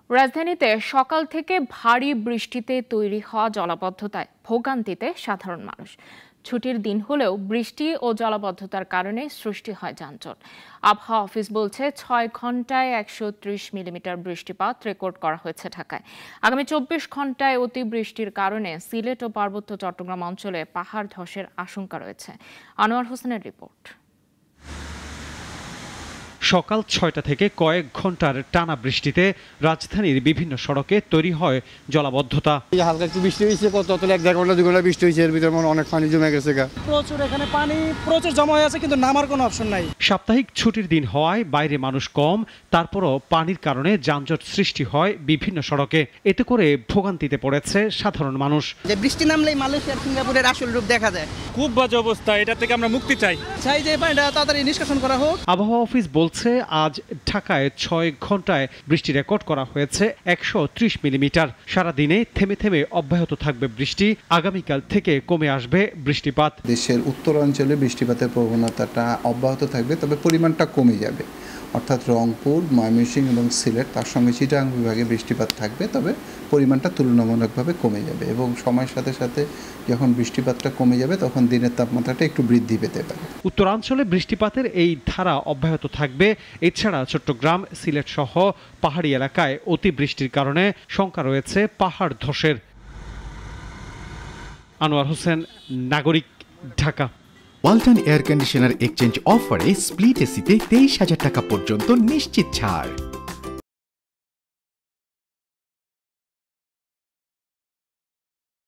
রাজধানীতে সকাল থেকে ভারী বৃষ্টিতে তৈরি হওয়া জলাবদ্ধতায় ভোগান্তিতে সাধারণ মানুষ। ছুটির দিন হলেও বৃষ্টি ও জলাবদ্ধতার কারণে সৃষ্টি হয় যানজট। আবহাওয়া অফিস বলছে 6 ঘন্টায় 130 মিলিমিটার বৃষ্টিপাত রেকর্ড করা হয়েছে ঢাকায়। আগামী 24 ঘন্টায় অতিবৃষ্টির কারণে সিলেট ও পার্বত্য চট্টগ্রাম অঞ্চলে পাহাড় ধসের আশঙ্কা রয়েছে। আনোয়ার হোসেনের রিপোর্ট। সকাল 6টা থেকে কয়েক ঘন্টার টানা বৃষ্টিতে রাজধানীর বিভিন্ন সড়কে তৈরি হয় জলাবদ্ধতা। হালকা একটু বৃষ্টি হয়েছে, কত 1-1.5 ঘন্টা 2 ঘন্টা বৃষ্টি হয়েছে, এর ভিতরে অনেক পানি জমে গেছে। প্রচুর এখানে পানি প্রচুর জমা হয়ে আছে, কিন্তু নামার কোনো অপশন নাই। সাপ্তাহিক ছুটির দিন হওয়ায় বাইরে মানুষ কম, তারপরও পানির কারণে যানজট সৃষ্টি হয় বিভিন্ন সড়কে। এতে করে ভোগান্তিতে পড়েছে সাধারণ মানুষ। যে বৃষ্টি নামলেই মালয়েশিয়া সিঙ্গাপুরের আসল রূপ দেখা যায়। খুব বাজে অবস্থা, এটা থেকে আমরা মুক্তি চাই যে পানিটা তাড়াতাড়ি নিষ্কাশন করা হোক। আবহাওয়া অফিস বলছে আজ ঢাকায় 6 ঘন্টায় বৃষ্টি রেকর্ড করা হয়েছে 130 মিলিমিটার। সারাদিনে থেমে থেমে অব্যাহত থাকবে বৃষ্টি। আগামীকাল থেকে কমে আসবে বৃষ্টিপাত। দেশের উত্তরাঞ্চলে বৃষ্টিপাতের প্রবণতাটা অব্যাহত থাকবে, তবে পরিমাণটা কমে যাবে। অর্থাৎ রংপুর, ময়মনসিংহ এবং সিলেট, তার সঙ্গে চিটাগাং বিভাগে বৃষ্টিপাত থাকবে, তবে পরিমাণটা তুলনামূলকভাবে কমে যাবে এবং সময়ের সাথে সাথে যখন বৃষ্টিপাতটা কমে যাবে তখন দিনের তাপমাত্রাটা একটু বৃদ্ধি পেতে পারে। উত্তরাঞ্চলে বৃষ্টিপাতের এই ধারা অব্যাহত থাকবে। এছাড়া চট্টগ্রাম, সিলেট সহ পাহাড়ি এলাকায় অতিবৃষ্টির কারণে শঙ্কা রয়েছে পাহাড় ধসের। আনোয়ার হোসেন, নাগরিক, Dhaka. Walton air conditioner exchange অফারে স্প্লিট এসিতে 23,000 টাকা পর্যন্ত নিশ্চিত ছাড়।